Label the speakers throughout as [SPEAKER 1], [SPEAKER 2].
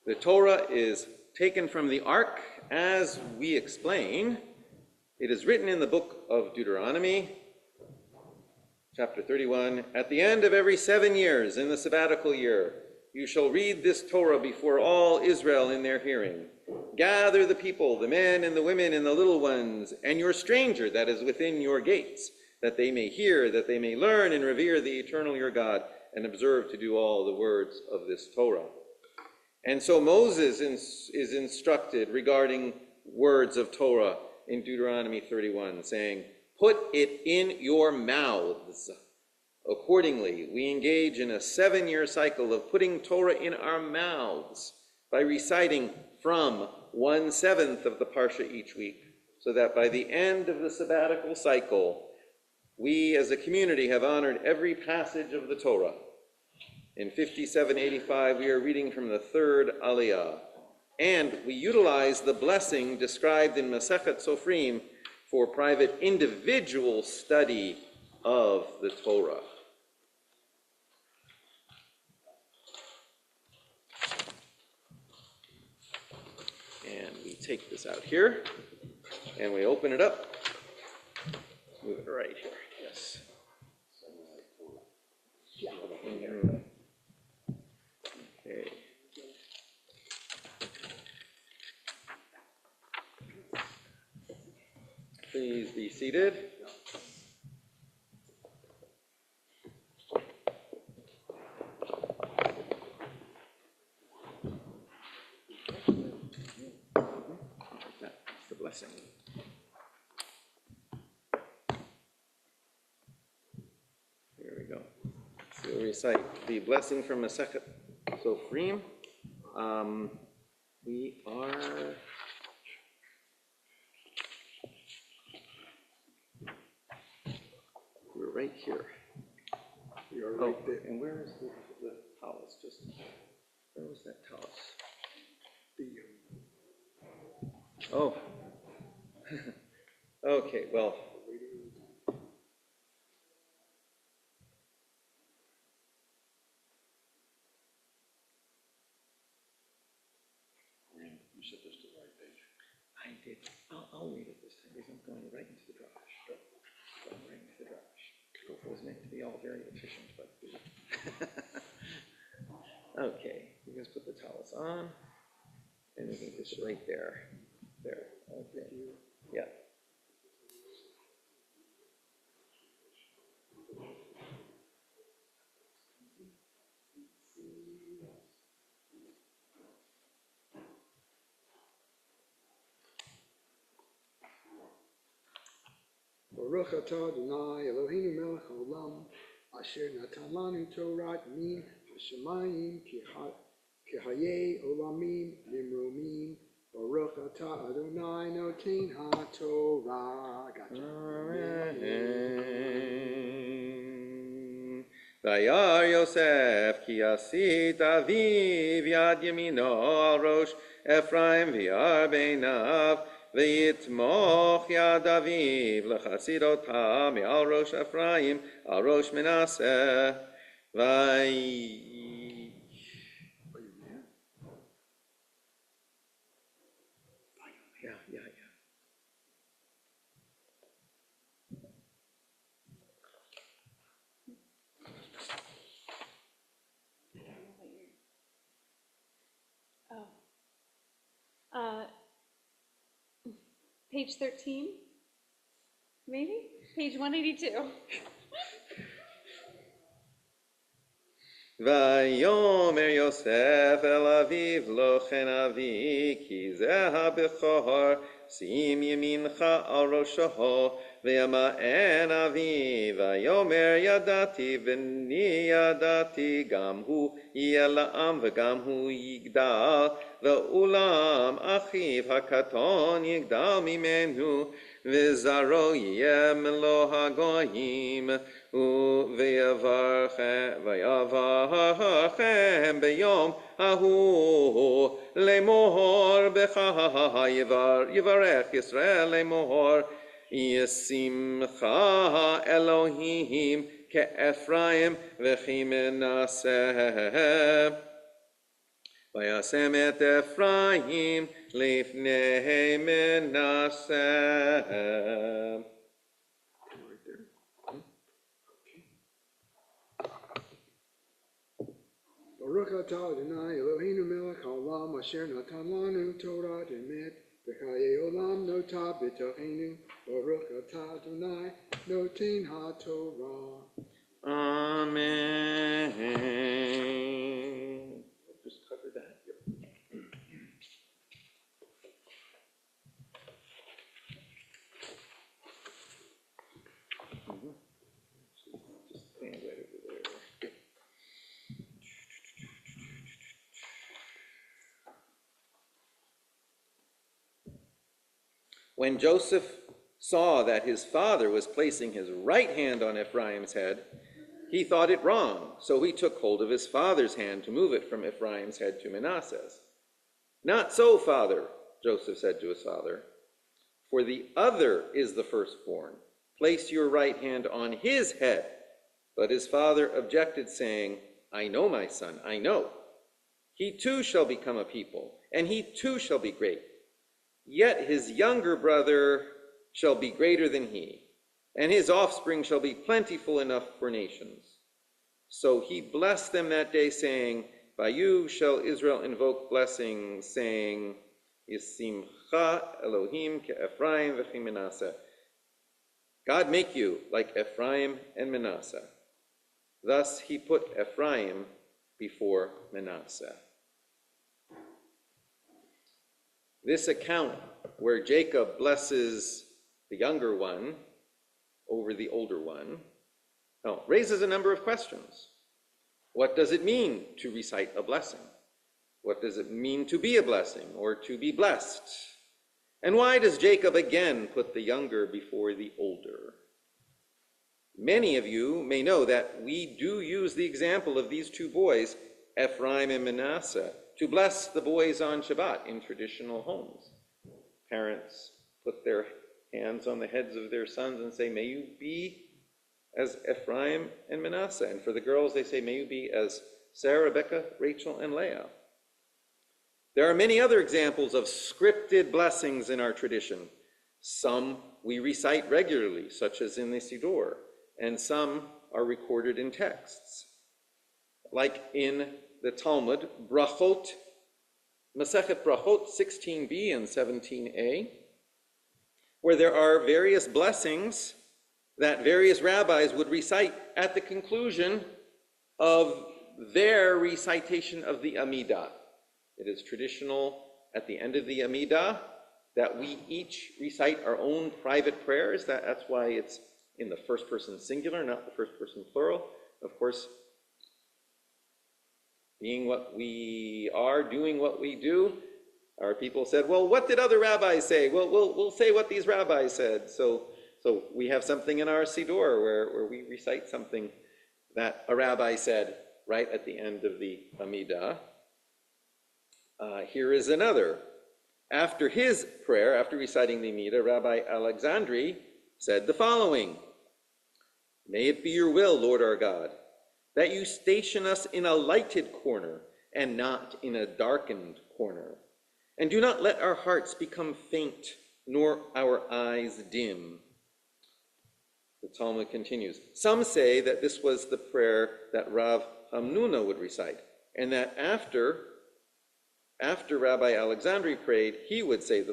[SPEAKER 1] The Torah is taken from the Ark, as we explain. It is written in the book of Deuteronomy, chapter 31, at the end of every 7 years in the sabbatical year, you shall read this Torah before all Israel in their hearing. Gather the people, the men and the women and the little ones, and your stranger that is within your gates, that they may hear, that they may learn and revere the eternal your God, and observe to do all the words of this Torah. And so Moses is instructed regarding words of Torah in Deuteronomy 31, saying, put it in your mouths. Accordingly, we engage in a 7-year cycle of putting Torah in our mouths by reciting from 1/7 of the Parsha each week, so that by the end of the sabbatical cycle, we as a community have honored every passage of the Torah. In 5785, we are reading from the 3rd Aliyah, and we utilize the blessing described in Masechet Sofrim for private individual study of the Torah. And we take this out here, and we open it up. Move it right here, yes. Okay. Please be seated. That's the blessing. Here we go. So we'll recite the blessing from Masechet Sofrim. We're right here.
[SPEAKER 2] We are right there.
[SPEAKER 1] And where is the talus? Where was that talus? Oh. Okay, well.
[SPEAKER 2] You said this to the right page.
[SPEAKER 1] I did. I'll read it this time because I'm going right into the drash. Going right into the drash. It was meant to be all very efficient, but okay. You guys put the towels on, and we can just right there. There. Okay. Yeah.
[SPEAKER 2] Baruch atah Adonai Eloheinu melech haolam asher natan lanu Torah min hashamayim kehayei olamim nimromim. Baruch atah Adonai noten haTorah. Gotcha.
[SPEAKER 1] Amen. Vayar Yosef ki asit aviv yad yamino al rosh Ephraim v'yar beinav. V'yitmoch yad aviv l'chasidotah me'al rosh Ephraim al rosh Manasseh. Yeah.
[SPEAKER 3] Page 13, maybe? Page 182.
[SPEAKER 1] Vayomer Yosef el aviv lo chen avi ki zeh ha-bechor sim yamincha al rosho ve'yama'en avi vayomer yadati v'ni yadati gam hu yeh la'am v'gam hu yigdal ve'ulam achiv hakaton yigdal mimenu v'zaro yeh melo hagoyim ויברכם ביום ההוא לאמור בך יברך ישראל לאמור ישמחה אלוהים כאפרים וכי מנשה Vayasem et Ephraim lifnei Menasseh.
[SPEAKER 2] Right there. Baruch atah Adonai Eloheinu melech haolam asher natan lanu Torah emet v'chayei olam notah b'tochenu. Baruch atah Adonai noten haTorah.
[SPEAKER 1] Amen. Just cover that. Just stand right over there. When Joseph saw that his father was placing his right hand on Ephraim's head, he thought it wrong, so he took hold of his father's hand to move it from Ephraim's head to Manasseh's. Not so, father, Joseph said to his father, for the other is the firstborn. Place your right hand on his head. But his father objected, saying, I know, my son, I know. He too shall become a people, and he too shall be great. Yet his younger brother shall be greater than he, and his offspring shall be plentiful enough for nations. So he blessed them that day, saying, by you shall Israel invoke blessing, saying, Yisimcha Elohim ke'Ephraim v'chi Manasseh. God make you like Ephraim and Manasseh. Thus he put Ephraim before Manasseh. This account where Jacob blesses the younger one over the older one raises a number of questions. What does it mean to recite a blessing? What does it mean to be a blessing or to be blessed? And why does Jacob again put the younger before the older? Many of you may know that we do use the example of these two boys, Ephraim and Manasseh, to bless the boys on Shabbat in traditional homes. Parents put their hands on the heads of their sons and say, may you be as Ephraim and Manasseh. And for the girls, they say, may you be as Sarah, Rebecca, Rachel, and Leah. There are many other examples of scripted blessings in our tradition. Some we recite regularly, such as in the Siddur, and some are recorded in texts. Like in the Talmud, Brachot, Masechet Brachot 16b and 17a, where there are various blessings that various rabbis would recite at the conclusion of their recitation of the Amidah. It is traditional at the end of the Amidah that we each recite our own private prayers. That's why it's in the first person singular, not the first person plural. Of course, being what we are, doing what we do, our people said, well, what did other rabbis say? Well, we'll say what these rabbis said. So we have something in our Siddur where we recite something that a rabbi said right at the end of the Amidah. Here is another. After his prayer, after reciting the Amidah, Rabbi Alexandri said the following: May it be your will, Lord our God, that you station us in a lighted corner and not in a darkened corner. And do not let our hearts become faint, nor our eyes dim. The Talmud continues. Some say that this was the prayer that Rav Hamnuna would recite, and that after Rabbi Alexandri prayed, he would say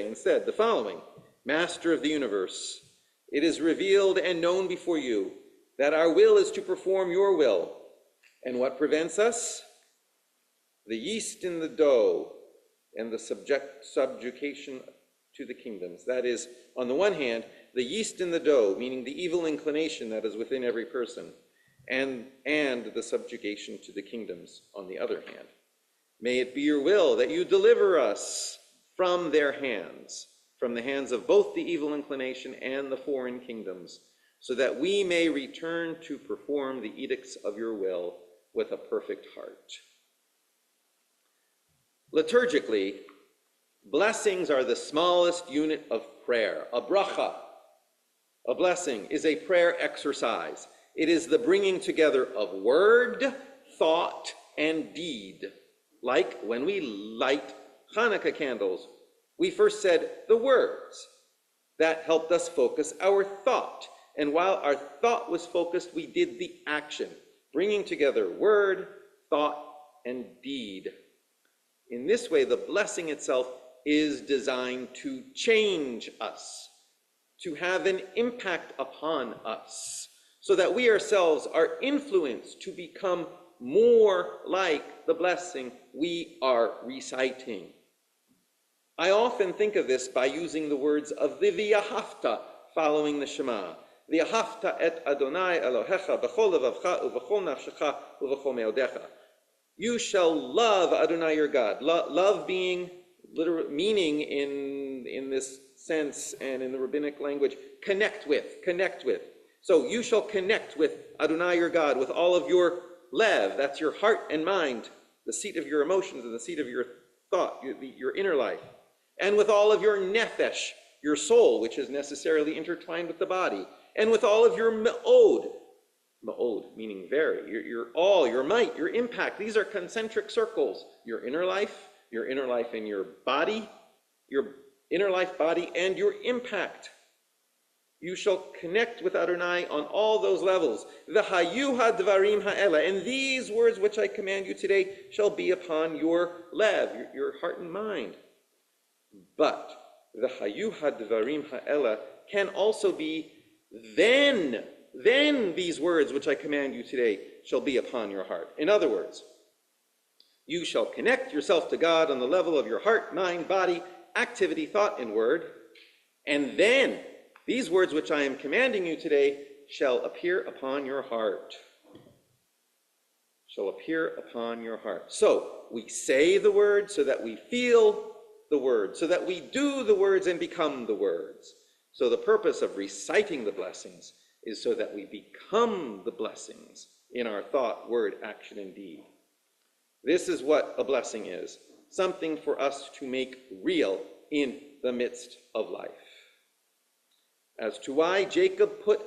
[SPEAKER 1] instead the following: Master of the universe, it is revealed and known before you that our will is to perform your will. And what prevents us? The yeast in the dough and the subjugation to the kingdoms. That is, on the one hand, the yeast in the dough, meaning the evil inclination that is within every person, and the subjugation to the kingdoms on the other hand. May it be your will that you deliver us from their hands, from the hands of both the evil inclination and the foreign kingdoms, so that we may return to perform the edicts of your will with a perfect heart. Liturgically, blessings are the smallest unit of prayer. A bracha, a blessing, is a prayer exercise. It is the bringing together of word, thought, and deed. Like when we light Hanukkah candles, we first said the words. That helped us focus our thought. And while our thought was focused, we did the action, bringing together word, thought, and deed. In this way, the blessing itself is designed to change us, to have an impact upon us, so that we ourselves are influenced to become more like the blessing we are reciting. I often think of this by using the words of the V'ahavta following the Shema. V'ahavta et Adonai Elohecha b'chol levavcha u'b'chol nafshecha u'b'chol me'odecha. You shall love Adonai your God. Love being literal meaning in this sense and in the rabbinic language, connect with. So you shall connect with Adonai your God with all of your lev, that's your heart and mind, the seat of your emotions and the seat of your thought, your inner life. And with all of your nefesh, your soul, which is necessarily intertwined with the body. And with all of your me'od meaning very, your all, your might, your impact. These are concentric circles. Your inner life in your body, your inner life body, and your impact. You shall connect with Adonai on all those levels. V'hayu hadvarim ha'ela, and these words which I command you today shall be upon your lev, your heart and mind. But the hayu hadvarim ha'ela can also be then these words which I command you today shall be upon your heart. In other words, you shall connect yourself to God on the level of your heart, mind, body, activity, thought, and word. And then these words which I am commanding you today shall appear upon your heart. Shall appear upon your heart. So we say the word so that we feel the word, so that we do the words and become the words. So the purpose of reciting the blessings is so that we become the blessings in our thought, word, action, and deed. This is what a blessing is, something for us to make real in the midst of life. As to why Jacob put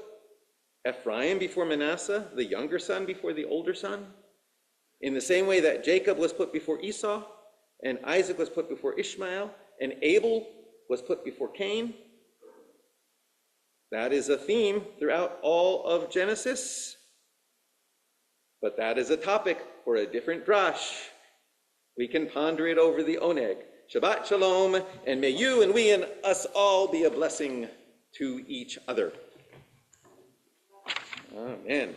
[SPEAKER 1] Ephraim before Manasseh, the younger son before the older son, in the same way that Jacob was put before Esau, and Isaac was put before Ishmael, and Abel was put before Cain. That is a theme throughout all of Genesis. But that is a topic for a different drash. We can ponder it over the oneg. Shabbat Shalom, and may you and we and us all be a blessing to each other. Amen.